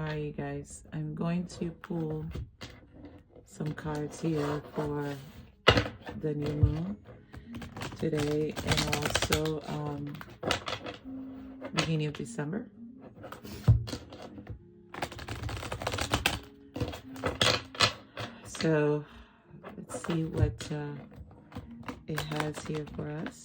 right, you guys, I'm going to pull some cards here for the new moon today and also beginning of December. So let's see what it has here for us.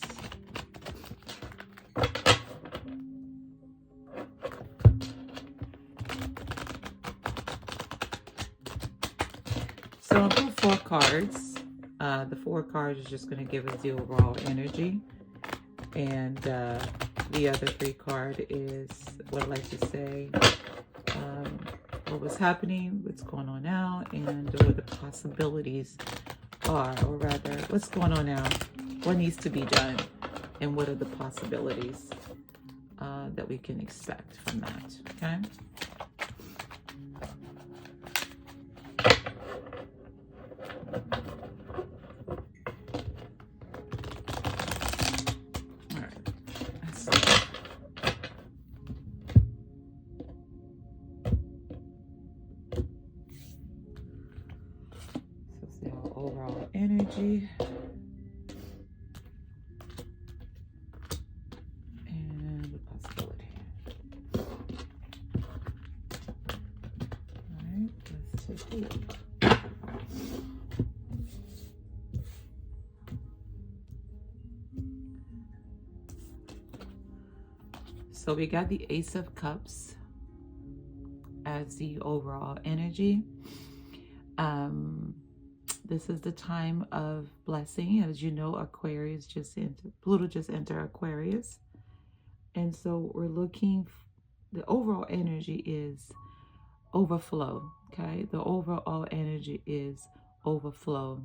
So I'll pull 4 cards. The 4 cards is just going to give us the overall energy. And the other 3 card is what I'd like to say, what was happening, what's going on now, and what the possibilities are, or rather, what's going on now, what needs to be done, and what are the possibilities that we can expect from that, okay? Overall energy and the possibility. All right, let's take a look. So we got the Ace of Cups as the overall energy. This is the time of blessing. As you know, Aquarius Pluto just entered Aquarius. And so we're looking, the overall energy is overflow, okay? The overall energy is overflow.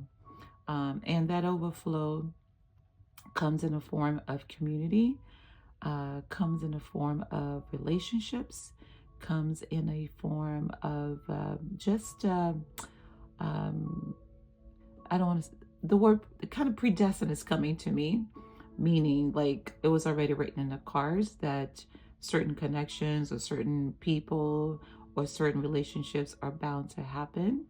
And that overflow comes in a form of community, comes in a form of relationships, comes in a form of I don't want to, the word kind of predestined is coming to me, meaning like it was already written in the cards that certain connections or certain people or certain relationships are bound to happen.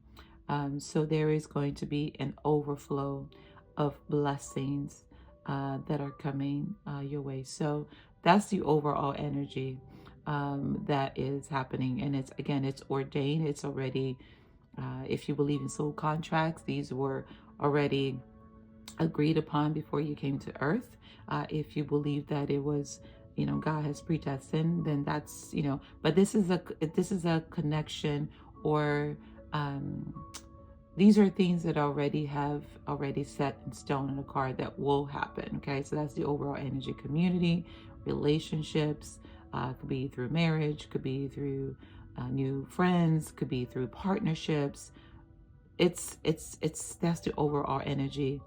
So there is going to be an overflow of blessings that are coming your way. So that's the overall energy that is happening. And it's ordained. It's already if you believe in soul contracts, these were already agreed upon before you came to earth. If you believe that it was, God has predestined, then that's, but this is a connection, or these are things that already set in stone in a card that will happen. Okay, so that's the overall energy. Community, relationships, could be through marriage, could be through new friends, could be through partnerships. That's the overall energy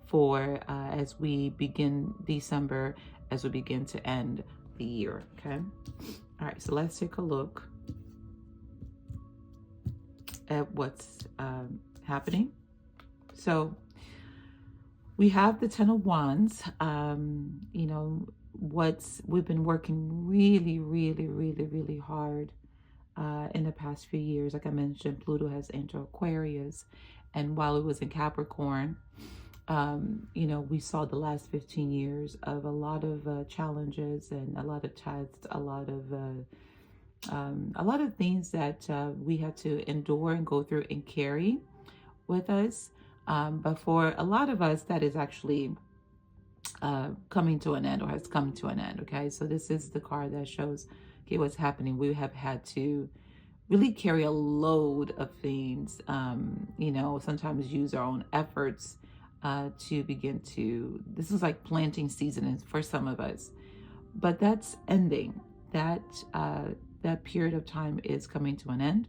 for as we begin December, as we begin to end the year. Okay, all right, so let's take a look at what's happening. So we have the 10 of Wands. We've been working really hard in the past few years. Like I mentioned, Pluto has entered Aquarius, and while it was in Capricorn, we saw the last 15 years of a lot of challenges and a lot of tests, a lot of things that we had to endure and go through and carry with us. But for a lot of us, that is actually coming to an end, or has come to an end. Okay, so this is the card that shows what's happening. We have had to really carry a load of things, sometimes use our own efforts to begin to, this is like planting season for some of us, but that's ending. That period of time is coming to an end.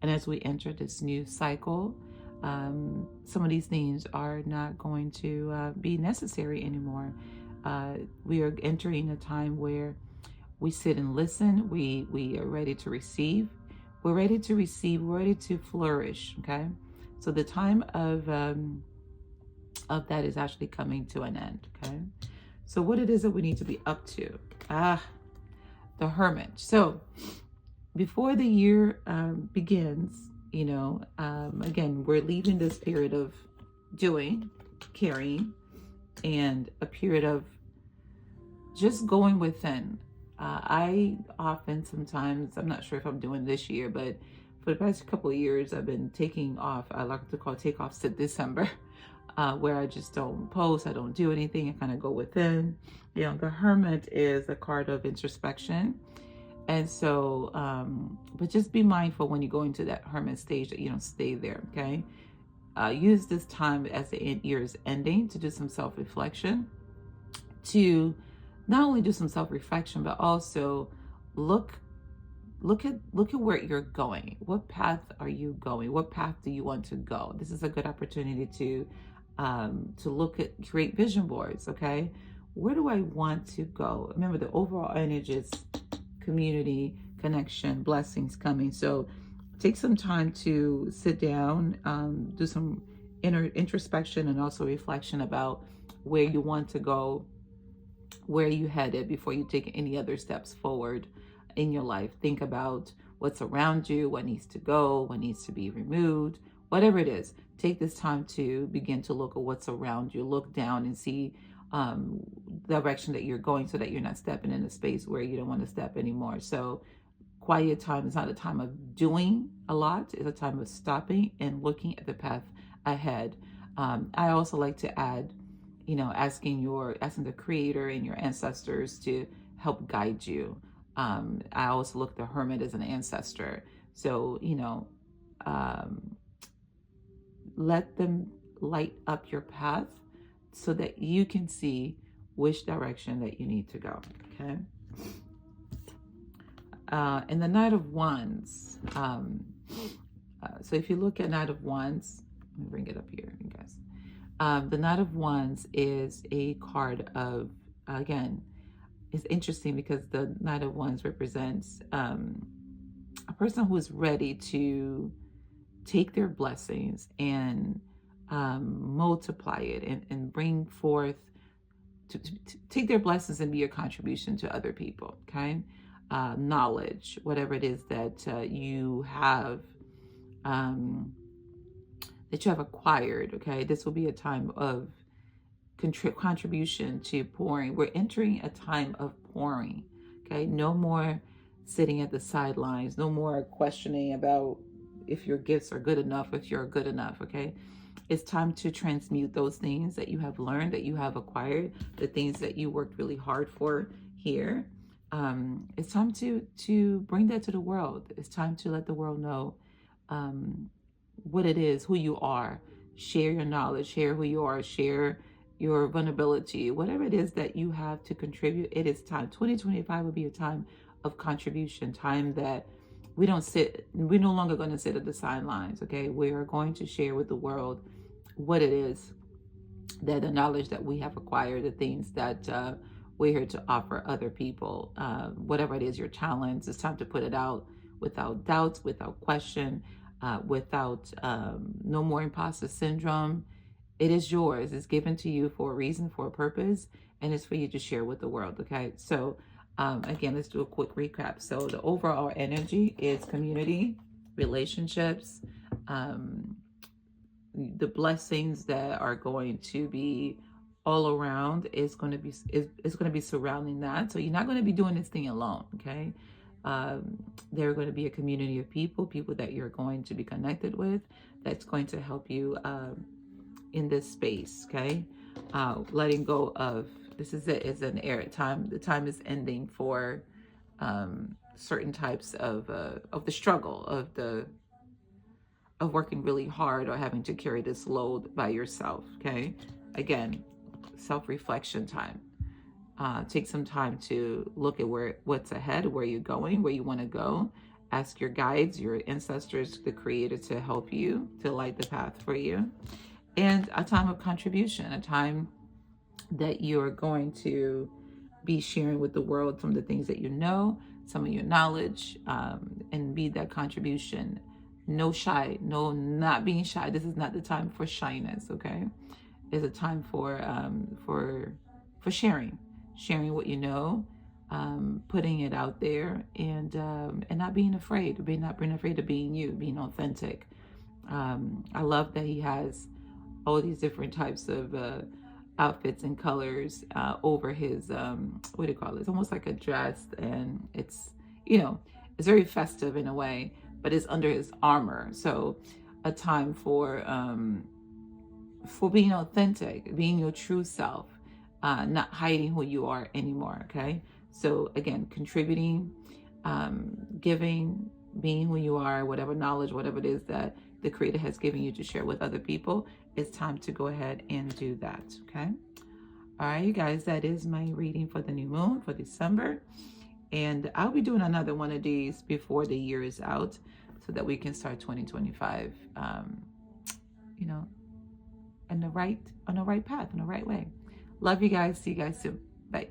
And as we enter this new cycle, some of these things are not going to be necessary anymore. We are entering a time where we sit and listen. We are ready to receive. We're ready to receive. We're ready to flourish. Okay, so the time of that is actually coming to an end. Okay, so what it is that we need to be up to? The Hermit. So before the year begins, again, we're leaving this period of doing, carrying, and a period of just going within. I often, sometimes, I'm not sure if I'm doing this year, but for the past couple of years, I've been taking off. I like to call takeoffs to December, where I just don't post, I don't do anything, I kind of go within. The Hermit is a card of introspection. And so, but just be mindful when you go into that hermit stage that you don't stay there, okay? Use this time as the year is ending to do some self-reflection, to not only do some self-reflection, but also look at where you're going. What path are you going? What path do you want to go? This is a good opportunity to look at, create vision boards, okay? Where do I want to go? Remember, the overall energy is community, connection, blessings coming. So take some time to sit down, do some introspection and also reflection about where you want to go, where you headed before you take any other steps forward in your life. Think about what's around you, what needs to go, what needs to be removed, whatever it is. Take this time to begin to look at what's around you. Look down and see the direction that you're going, so that you're not stepping in a space where you don't want to step anymore. So quiet time is not a time of doing a lot. It's a time of stopping and looking at the path ahead. I also like to add, asking the creator and your ancestors to help guide you. I also look at the hermit as an ancestor. So, let them light up your path so that you can see which direction that you need to go, okay? And the Knight of Wands. So if you look at Knight of Wands, let me bring it up here, you guys. The Knight of Wands is a card of, again, it's interesting because the Knight of Wands represents a person who is ready to take their blessings and multiply it and bring forth, to take their blessings and be a contribution to other people, okay? Knowledge, whatever it is that you have acquired, okay? This will be a time of contribution to pouring. We're entering a time of pouring, okay? No more sitting at the sidelines, no more questioning about if your gifts are good enough, if you're good enough, okay? It's time to transmute those things that you have learned, that you have acquired, the things that you worked really hard for here. It's time to bring that to the world. It's time to let the world know what it is, who you are. Share your knowledge, share who you are, share your vulnerability, whatever it is that you have to contribute. It is time. 2025 will be a time of contribution, time that we're no longer going to sit at the sidelines, okay? We are going to share with the world what it is, that the knowledge that we have acquired, the things that we're here to offer other people, whatever it is, your talents. It's time to put it out without doubts, without question, without no more imposter syndrome. It is yours. It's given to you for a reason, for a purpose, and it's for you to share with the world, okay? So again, let's do a quick recap. So the overall energy is community, relationships, the blessings that are going to be all around is going to be surrounding that. So you're not going to be doing this thing alone, okay? There are going to be a community of people that you're going to be connected with, that's going to help you in this space, okay? Letting go of, this is it, is an air time. The time is ending for certain types of the struggle, of working really hard or having to carry this load by yourself, okay? Again, self-reflection time. Take some time to look at what's ahead, where you're going, where you want to go. Ask your guides, your ancestors, the creator, to help you, to light the path for you. And a time of contribution, a time that you're going to be sharing with the world some of the things that you know, some of your knowledge, and be that contribution. No shy, no, not being shy. This is not the time for shyness, okay? It's a time for sharing what you know, putting it out there, and not being afraid, not being afraid of being you, being authentic. I love that he has all these different types of outfits and colors over his what do you call it? It's almost like a dress, and it's, you know, it's very festive in a way, but it's under his armor. So a time for being authentic, being your true self, not hiding who you are anymore. Okay, so again, contributing, giving, being who you are, whatever knowledge, whatever it is that the Creator has given you to share with other people, it's time to go ahead and do that. Okay. All right, you guys, that is my reading for the new moon for December. And I'll be doing another one of these before the year is out so that we can start 2025, you know, on the right path, in the right way. Love you guys. See you guys soon. Bye.